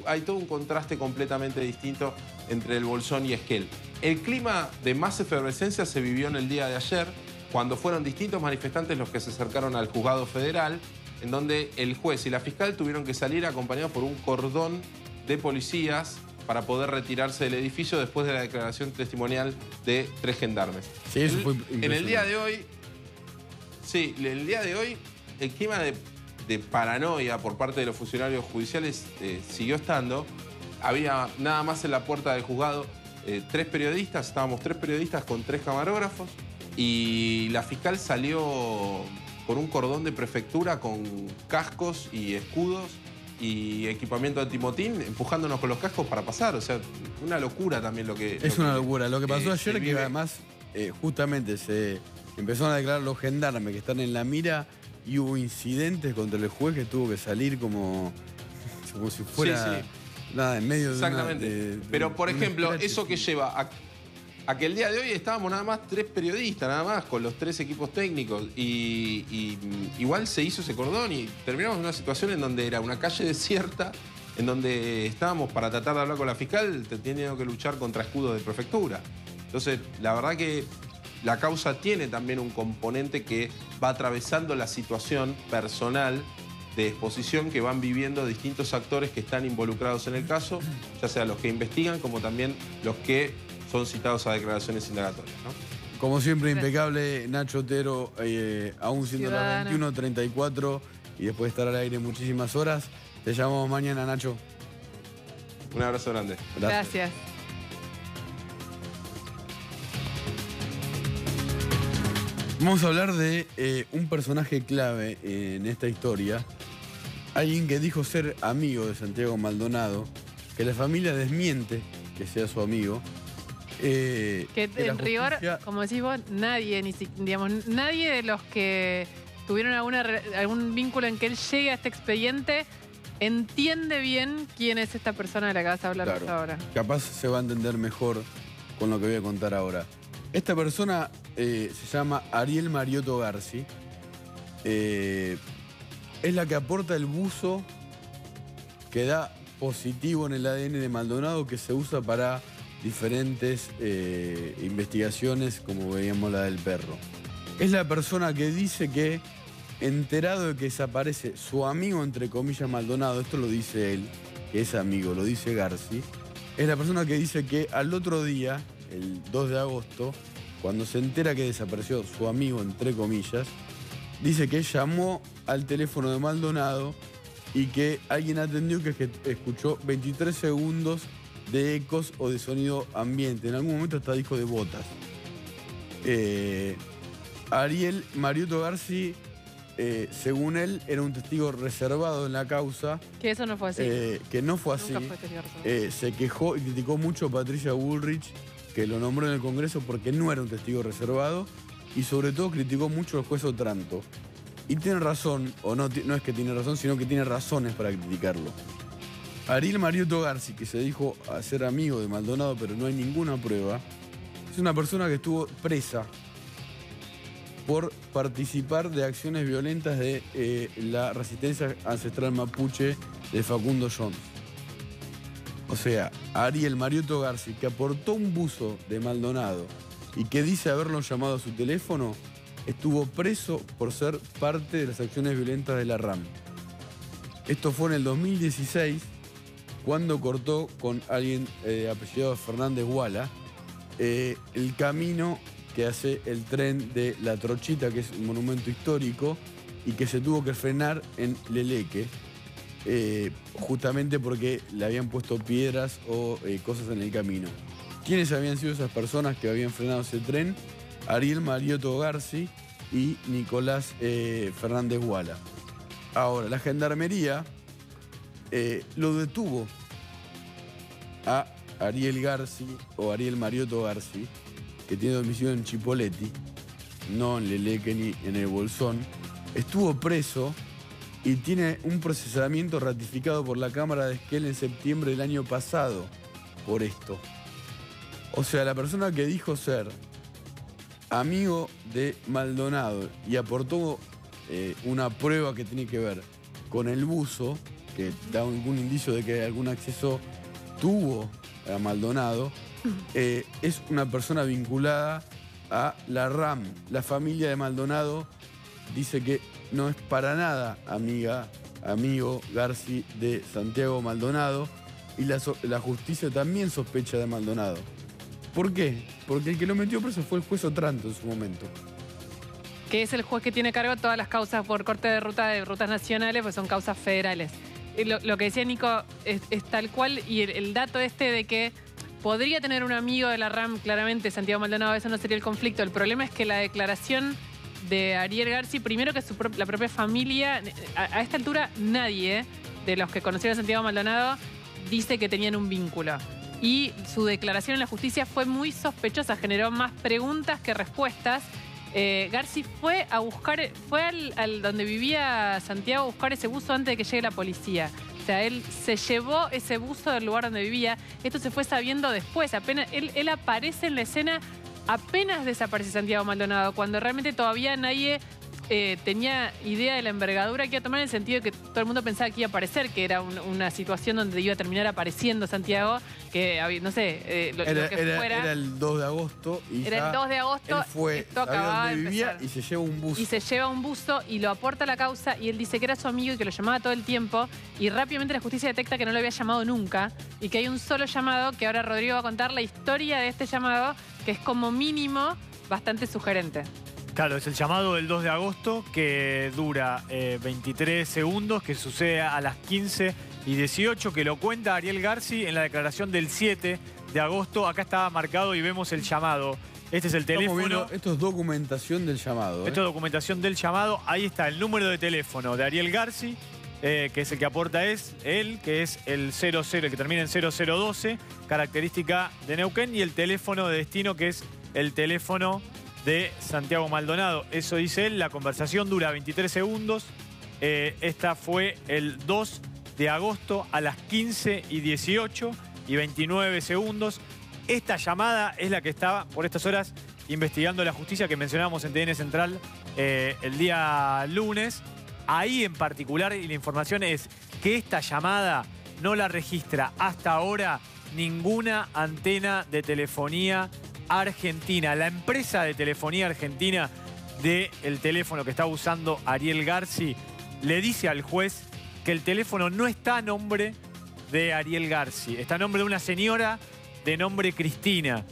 S6: hay todo un contraste completamente distinto entre el Bolsón y Esquel. El clima de más efervescencia se vivió en el día de ayer, cuando fueron distintos manifestantes los que se acercaron al juzgado federal, en donde el juez y la fiscal tuvieron que salir acompañados por un cordón de policías para poder retirarse del edificio después de la declaración testimonial de 3 gendarmes.
S1: Sí, eso fue impresionante.
S6: En el día de hoy, sí, el día de hoy, el clima de paranoia por parte de los funcionarios judiciales siguió estando. Había nada más en la puerta del juzgado 3 periodistas, estábamos 3 periodistas con 3 camarógrafos y la fiscal salió con un cordón de prefectura con cascos y escudos y equipamiento antimotín, empujándonos con los cascos para pasar. O sea, una locura también lo que...
S1: Es una locura. Lo que pasó ayer es que
S6: vive.
S1: además justamente se empezaron a declarar los gendarmes que están en la mira y hubo incidentes contra el juez que tuvo que salir como si fuera...
S6: Sí.
S1: Nada, en medio de
S6: exactamente. Pero, por ejemplo, eso que lleva a que el día de hoy estábamos nada más 3 periodistas, nada más, con los 3 equipos técnicos. Y igual se hizo ese cordón y terminamos en una situación en donde era una calle desierta, en donde estábamos para tratar de hablar con la fiscal, teniendo que luchar contra escudos de prefectura. Entonces, la verdad que la causa tiene también un componente que va atravesando la situación personal de exposición que van viviendo distintos actores que están involucrados en el caso, ya sea los que investigan como también los que son citados a declaraciones indagatorias, ¿no?
S1: Como siempre, impecable, Nacho Otero, aún siendo las 21:34 y después de estar al aire muchísimas horas. Te llamamos mañana, Nacho.
S6: Un abrazo grande.
S2: Gracias.
S1: Vamos a hablar de un personaje clave en esta historia. Alguien que dijo ser amigo de Santiago Maldonado, que la familia desmiente que sea su amigo.
S2: Que en rigor, como decís vos, nadie de los que tuvieron algún vínculo en que él llegue a este expediente entiende bien quién es esta persona de la que vas a hablar
S1: Claro.
S2: ahora.
S1: Capaz se va a entender mejor con lo que voy a contar ahora. Esta persona se llama Ariel Mariotto Garci. Es la que aporta el buzo que da positivo en el ADN de Maldonado, que se usa para diferentes investigaciones, como veíamos la del perro. Es la persona que dice que, enterado de que desaparece su amigo, entre comillas, Maldonado, esto lo dice él, que es amigo, lo dice Garci, es la persona que dice que al otro día, el 2 de agosto, cuando se entera que desapareció su amigo, entre comillas, dice que llamó al teléfono de Maldonado y que alguien atendió que escuchó 23 segundos de ecos o de sonido ambiente. En algún momento hasta dijo de botas. Ariel Mariotto Garzi, según él, era un testigo reservado en la causa.
S2: Que eso no fue así.
S1: Que no fue así.
S2: Nunca fue testigo reservado.
S1: Se quejó y criticó mucho a Patricia Bullrich, que lo nombró en el Congreso porque no era un testigo reservado. Y sobre todo criticó mucho al juez Otranto. Y tiene razón, o no es que tiene razón, sino que tiene razones para criticarlo. Ariel Mariotto Garzi, que se dijo a ser amigo de Maldonado, pero no hay ninguna prueba, es una persona que estuvo presa por participar de acciones violentas de la resistencia ancestral mapuche de Facundo Jones. O sea, Ariel Mariotto Garzi, que aportó un buzo de Maldonado y que dice haberlo llamado a su teléfono, estuvo preso por ser parte de las acciones violentas de la RAM. Esto fue en el 2016, cuando cortó con alguien apellidado Fernández Guala el camino que hace el tren de La Trochita, que es un monumento histórico, y que se tuvo que frenar en Leleque, justamente porque le habían puesto piedras o cosas en el camino. ¿Quiénes habían sido esas personas que habían frenado ese tren? Ariel Mariotto Garzi y Nicolás Fernández Guala. Ahora, la gendarmería lo detuvo a Ariel Garzi o Ariel Mariotto Garzi, que tiene domicilio en Chipoleti, no en Leleque ni en el Bolsón. Estuvo preso y tiene un procesamiento ratificado por la Cámara de Esquel en septiembre del año pasado por esto. O sea, la persona que dijo ser amigo de Maldonado y aportó una prueba que tiene que ver con el buzo, que da algún indicio de que algún acceso tuvo a Maldonado, es una persona vinculada a la RAM. La familia de Maldonado dice que no es para nada amigo Garzi de Santiago Maldonado, y la justicia también sospecha de Maldonado. ¿Por qué? Porque el que lo metió preso fue el juez Otranto en su momento.
S2: Que es el juez que tiene cargo todas las causas por corte de rutas nacionales, pues son causas federales. Lo que decía Nico es tal cual, y el dato de que podría tener un amigo de la RAM, claramente Santiago Maldonado, eso no sería el conflicto. El problema es que la declaración de Ariel Garzi, primero que la propia familia, a esta altura nadie de los que conocieron a Santiago Maldonado dice que tenían un vínculo. Y su declaración en la justicia fue muy sospechosa, generó más preguntas que respuestas. Garzi fue a buscar, al donde vivía Santiago a buscar ese buzo antes de que llegue la policía. O sea, él se llevó ese buzo del lugar donde vivía. Esto se fue sabiendo después. Apenas él aparece en la escena, apenas desaparece Santiago Maldonado, cuando realmente todavía nadie tenía idea de la envergadura que iba a tomar, en el sentido de que todo el mundo pensaba que iba a aparecer, que era una situación donde iba a terminar apareciendo Santiago, que no sé, lo que fuera.
S1: Era el 2 de agosto. Y
S2: era el 2 de agosto.
S1: Él fue,
S2: esto acababa de
S1: vivía
S2: empezar.
S1: y se lleva un buzo.
S2: Y se lleva un buzo y lo aporta a la causa, y él dice que era su amigo y que lo llamaba todo el tiempo, y rápidamente la justicia detecta que no lo había llamado nunca y que hay un solo llamado, que ahora Rodrigo va a contar la historia de este llamado, que es como mínimo bastante sugerente.
S3: Claro, es el llamado del 2 de agosto que dura 23 segundos, que sucede a las 15:18, que lo cuenta Ariel Garzi en la declaración del 7 de agosto. Acá está marcado y vemos el llamado. Este es el teléfono.
S1: Esto es documentación del llamado.
S3: Esto es documentación del llamado. Ahí está el número de teléfono de Ariel Garzi, que es el que aporta él, que es el 00, el que termina en 0012, característica de Neuquén, y el teléfono de destino, que es el teléfono de Santiago Maldonado. Eso dice él. La conversación dura 23 segundos. Esta fue el 2 de agosto a las 15:18 y 29 segundos. Esta llamada es la que estaba por estas horas investigando la justicia, que mencionábamos en TN Central el día lunes. Ahí en particular, y la información es que esta llamada no la registra hasta ahora ninguna antena de telefonía argentina. La empresa de telefonía argentina del teléfono que está usando Ariel Garzi le dice al juez que el teléfono no está a nombre de Ariel Garzi, está a nombre de una señora de nombre Cristina,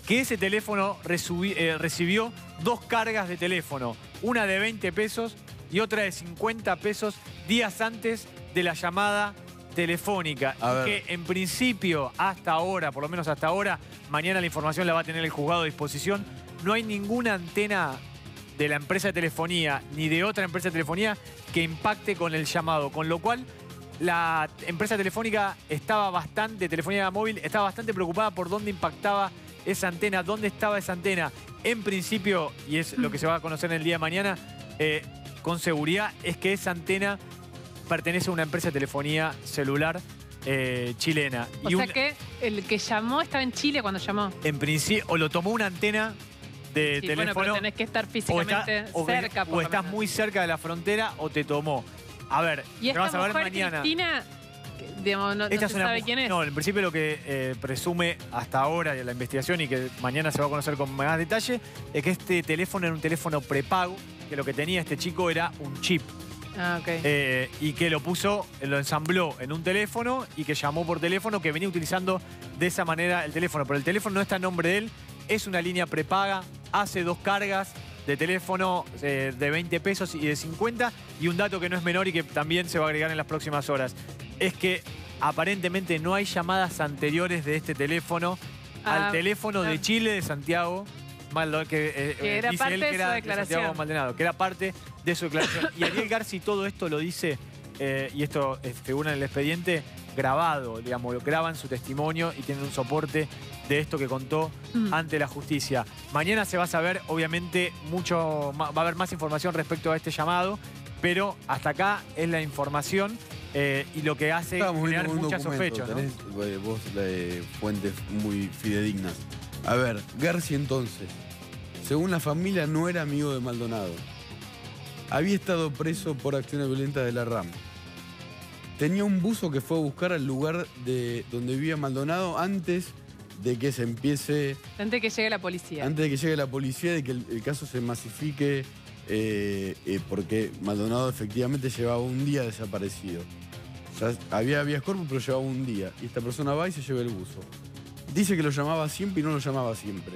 S3: que ese teléfono recibió 2 cargas de teléfono, una de 20 pesos y otra de 50 pesos días antes de la llamada telefónica, y que en principio hasta ahora, por lo menos hasta ahora, mañana la información la va a tener el juzgado a disposición, no hay ninguna antena de la empresa de telefonía ni de otra empresa de telefonía que impacte con el llamado. Con lo cual, la empresa telefónica telefonía móvil, estaba bastante preocupada por dónde impactaba esa antena, dónde estaba esa antena. En principio, y es lo que se va a conocer en el día de mañana, con seguridad, es que esa antena pertenece a una empresa de telefonía celular chilena.
S2: O sea que el que llamó estaba en Chile cuando llamó.
S3: En principio, o lo tomó una antena de teléfono.
S2: Bueno, pero tenés que estar físicamente cerca.
S3: O estás muy cerca de la frontera o te tomó. A ver,
S2: y esta
S3: vas a ver
S2: mujer,
S3: mañana.
S2: Cristina, digamos, no se sabe quién es.
S3: No, en principio lo que presume hasta ahora la investigación y que mañana se va a conocer con más detalle es que este teléfono era un teléfono prepago, que lo que tenía este chico era un chip.
S2: Ah, ok.
S3: Y que lo ensambló en un teléfono y que llamó por teléfono, que venía utilizando de esa manera el teléfono. Pero el teléfono no está en nombre de él, es una línea prepaga, hace 2 cargas de teléfono de 20 pesos y de 50. Y un dato que no es menor y que también se va a agregar en las próximas horas, es que aparentemente no hay llamadas anteriores de este teléfono al teléfono de Chile, de Santiago. Que
S2: era
S3: dice
S2: parte
S3: él
S2: de
S3: que
S2: su
S3: era
S2: declaración.
S3: de Santiago Maldonado, que era parte de su declaración. Y Ariel Garci todo esto lo dice, y esto figura en el expediente, grabado, digamos, lo graban su testimonio y tienen un soporte de esto que contó ante la justicia. Mañana se va a saber, obviamente, va a haber más información respecto a este llamado, pero hasta acá es la información y lo que hace generar muchas sospechas, ¿no?
S1: Tenés vos fuentes muy fidedignas. A ver, Garci entonces, según la familia, no era amigo de Maldonado. Había estado preso por acciones violentas de la RAM. Tenía un buzo que fue a buscar al lugar donde vivía Maldonado antes de que se empiece...
S2: Antes de que llegue la policía.
S1: Antes de que llegue la policía, de que el caso se masifique, porque Maldonado efectivamente llevaba un día desaparecido. O sea, había habeas corpus, pero llevaba un día. Y esta persona va y se lleva el buzo. Dice que lo llamaba siempre y no lo llamaba siempre.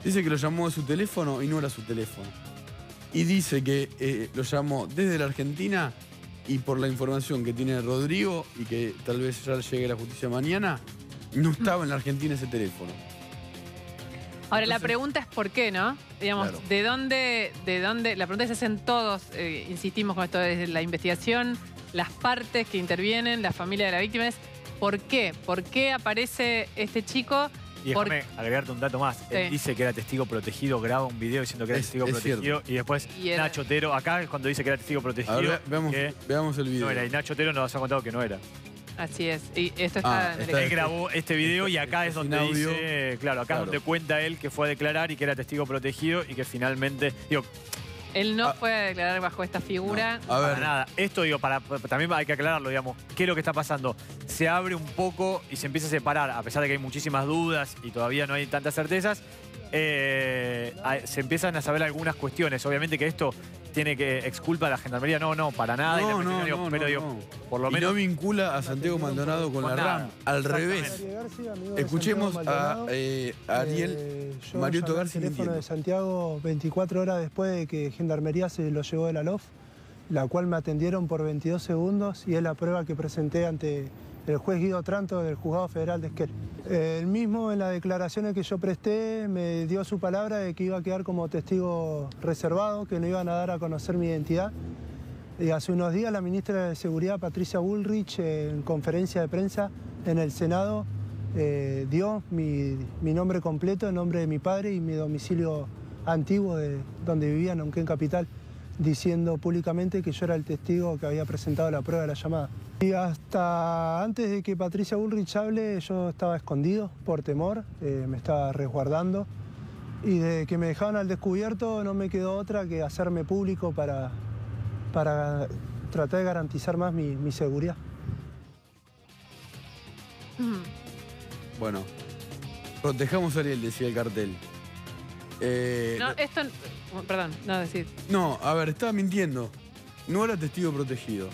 S1: Dice que lo llamó de su teléfono y no era su teléfono. Y dice que lo llamó desde la Argentina y por la información que tiene Rodrigo y que tal vez ya llegue la justicia mañana, no estaba en la Argentina ese teléfono.
S2: Ahora, la pregunta es por qué, ¿no? Digamos,
S1: Claro.
S2: ¿de dónde? La pregunta se hacen todos, insistimos con esto desde la investigación, las partes que intervienen, la familia de la víctima es ¿por qué? ¿Por qué aparece este chico?
S3: Y déjame agregarte un dato más. Él dice que era testigo protegido, graba un video diciendo que era testigo protegido. Cierto. Y después Nacho Otero, acá es cuando dice que era testigo protegido.
S1: Ahora veamos el video.
S3: No era, y Nacho Otero nos ha contado que no era.
S2: Así es. Y esto está en el...
S3: Él grabó este video y acá es donde dice... Claro, acá es donde cuenta él que fue a declarar y que era testigo protegido y que finalmente... Digo,
S2: él no fue a declarar bajo esta figura.
S1: No. A ver.
S3: Para nada. Esto, digo, también hay que aclararlo, digamos. ¿Qué es lo que está pasando? Se abre un poco y se empieza a separar, a pesar de que hay muchísimas dudas y todavía no hay tantas certezas, se empiezan a saber algunas cuestiones. Obviamente que esto tiene que exculpa a la Gendarmería. No, para nada. Por lo menos
S1: no vincula a Santiago Maldonado con la RAM. Al revés. Escuchemos a Ariel Mariotto Garci.
S7: El teléfono de Santiago 24 horas después de que Gendarmería se lo llevó de la LOF, la cual me atendieron por 22 segundos y es la prueba que presenté ante el juez Guido Tranto del Juzgado Federal de Esquel. Él mismo en las declaraciones que yo presté me dio su palabra de que iba a quedar como testigo reservado, que no iban a dar a conocer mi identidad. Y hace unos días la ministra de Seguridad, Patricia Bullrich, en conferencia de prensa en el Senado, dio mi nombre completo, el nombre de mi padre y mi domicilio antiguo de donde vivía en Neuquén Capital, diciendo públicamente que yo era el testigo que había presentado la prueba de la llamada. Y hasta antes de que Patricia Bullrich hable, yo estaba escondido por temor, me estaba resguardando. Y de que me dejaban al descubierto no me quedó otra que hacerme público para tratar de garantizar más mi seguridad.
S1: Bueno, protejamos a Ariel, decía el cartel.
S2: No, esto... Perdón, no decir.
S1: No, a ver, estaba mintiendo. No era testigo protegido.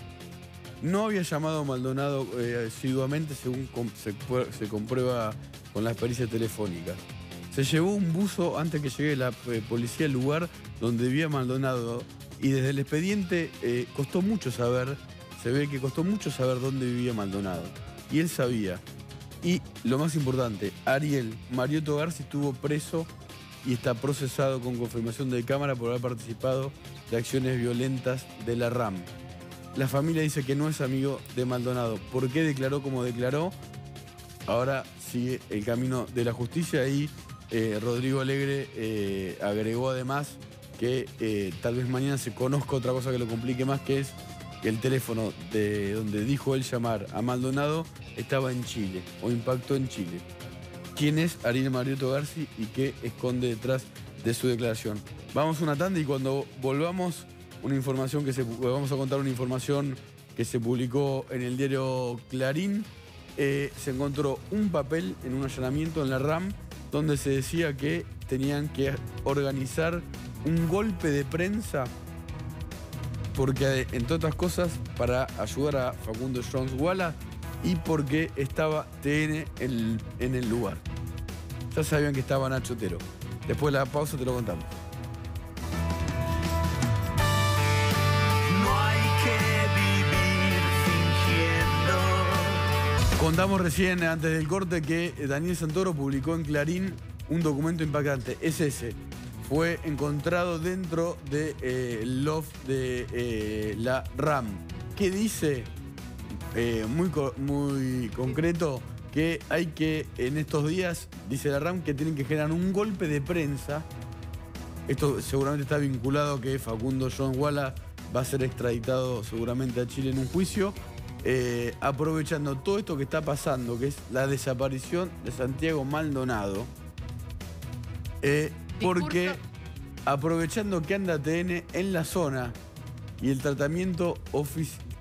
S1: No había llamado a Maldonado asiduamente, según se comprueba con las pericias telefónicas. Se llevó un buzo antes que llegue la policía al lugar donde vivía Maldonado y desde el expediente costó mucho saber, se ve que costó mucho saber dónde vivía Maldonado. Y él sabía. Y lo más importante, Ariel Mariotto Garci estuvo preso y está procesado con confirmación de cámara por haber participado de acciones violentas de la RAM. La familia dice que no es amigo de Maldonado. ¿Por qué declaró como declaró? Ahora sigue el camino de la justicia y Rodrigo Alegre agregó además que tal vez mañana se conozca otra cosa que lo complique más, que es que el teléfono de donde dijo él llamar a Maldonado estaba en Chile o impactó en Chile. ¿Quién es Ariel Marioto Garci y qué esconde detrás de su declaración? Vamos a una tanda y cuando volvamos vamos a contar una información que se publicó en el diario Clarín. Se encontró un papel en un allanamiento en la RAM donde se decía que tenían que organizar un golpe de prensa porque, entre otras cosas, para ayudar a Facundo Jones Wallace y porque estaba TN en el lugar. Ya sabían que estaba Nacho Otero. Después de la pausa te lo contamos.
S8: No hay que vivir fingiendo.
S1: Contamos recién, antes del corte, que Daniel Santoro publicó en Clarín un documento impactante. Es ese. Fue encontrado dentro del loft de la RAM. ¿Qué dice? Muy concreto, que hay que, en estos días, dice la RAM, que tienen que generar un golpe de prensa. Esto seguramente está vinculado a que Facundo Jones Wallace va a ser extraditado seguramente a Chile en un juicio, aprovechando todo esto que está pasando, que es la desaparición de Santiago Maldonado. Porque aprovechando que anda TN en la zona y el tratamiento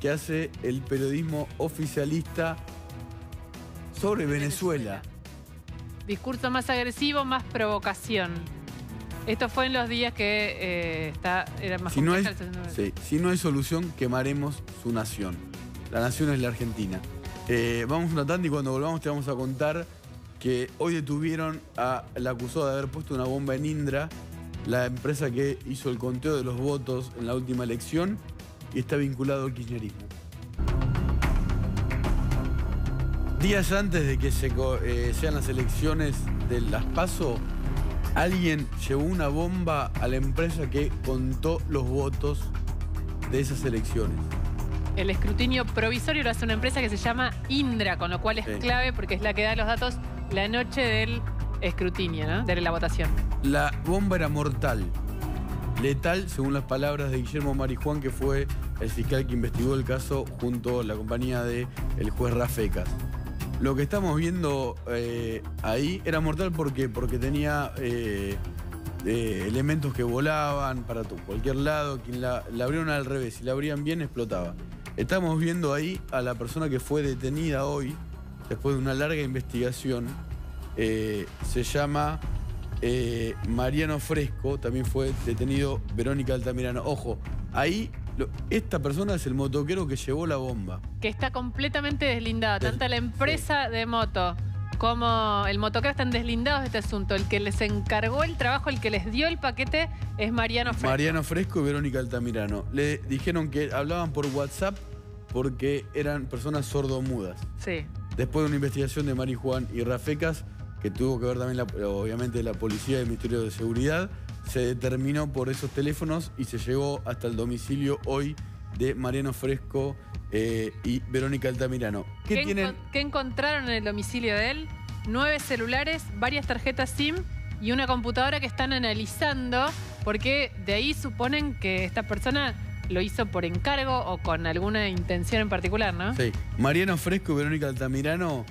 S1: que hace el periodismo oficialista sobre Venezuela.
S2: Discurso más agresivo, más provocación. Esto fue en los días que era más compleja.
S1: Si no hay solución, quemaremos su nación. La nación es la Argentina. Vamos una tanda y cuando volvamos te vamos a contar que hoy detuvieron al acusado de haber puesto una bomba en Indra, la empresa que hizo el conteo de los votos en la última elección y está vinculado al kirchnerismo. Días antes de que sean las elecciones de las PASO, alguien llevó una bomba a la empresa que contó los votos de esas elecciones.
S2: El escrutinio provisorio lo hace una empresa que se llama Indra, con lo cual es clave porque es la que da los datos la noche del escrutinio, ¿no? De la votación.
S1: La bomba era mortal, letal, según las palabras de Guillermo Marijuán, que fue el fiscal que investigó el caso junto a la compañía del juez Rafecas. Lo que estamos viendo ahí era mortal porque tenía elementos que volaban para cualquier lado. Quien la abrieron al revés, si la abrían bien explotaba. Estamos viendo ahí a la persona que fue detenida hoy, después de una larga investigación. Se llama Mariano Fresco, también fue detenido Verónica Altamirano. Ojo, ahí esta persona es el motoquero que llevó la bomba. Que
S2: está completamente deslindada, tanto la empresa de moto como el motoquero están deslindados de este asunto. El que les encargó el trabajo, el que les dio el paquete es Mariano Fresco.
S1: Mariano Fresco y Verónica Altamirano. Le dijeron que hablaban por WhatsApp porque eran personas sordomudas.
S2: Sí.
S1: Después de una investigación de Marijuán y Rafecas, que tuvo que ver también, obviamente, la policía y el Ministerio de Seguridad, se determinó por esos teléfonos y se llegó hasta el domicilio hoy de Mariano Fresco y Verónica Altamirano.
S2: ¿Qué encontraron en el domicilio de él? 9 celulares, varias tarjetas SIM y una computadora que están analizando, porque de ahí suponen que esta persona lo hizo por encargo o con alguna intención en particular, ¿no?
S1: Sí. Mariano Fresco y Verónica Altamirano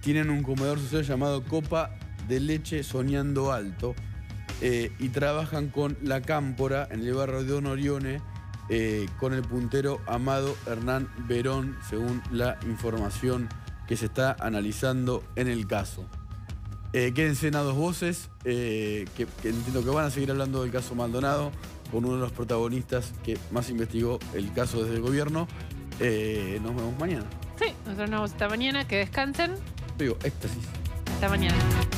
S1: tienen un comedor social llamado Copa de Leche Soñando Alto y trabajan con La Cámpora en el barrio de Don Orione con el puntero Amado Hernán Verón, según la información que se está analizando en el caso. Quédense en A Dos Voces, que entiendo que van a seguir hablando del caso Maldonado con uno de los protagonistas que más investigó el caso desde el gobierno. Nos vemos mañana.
S2: Sí, nosotros nos vemos esta mañana. Que descansen.
S1: Digo, éxtasis.
S2: Hasta mañana.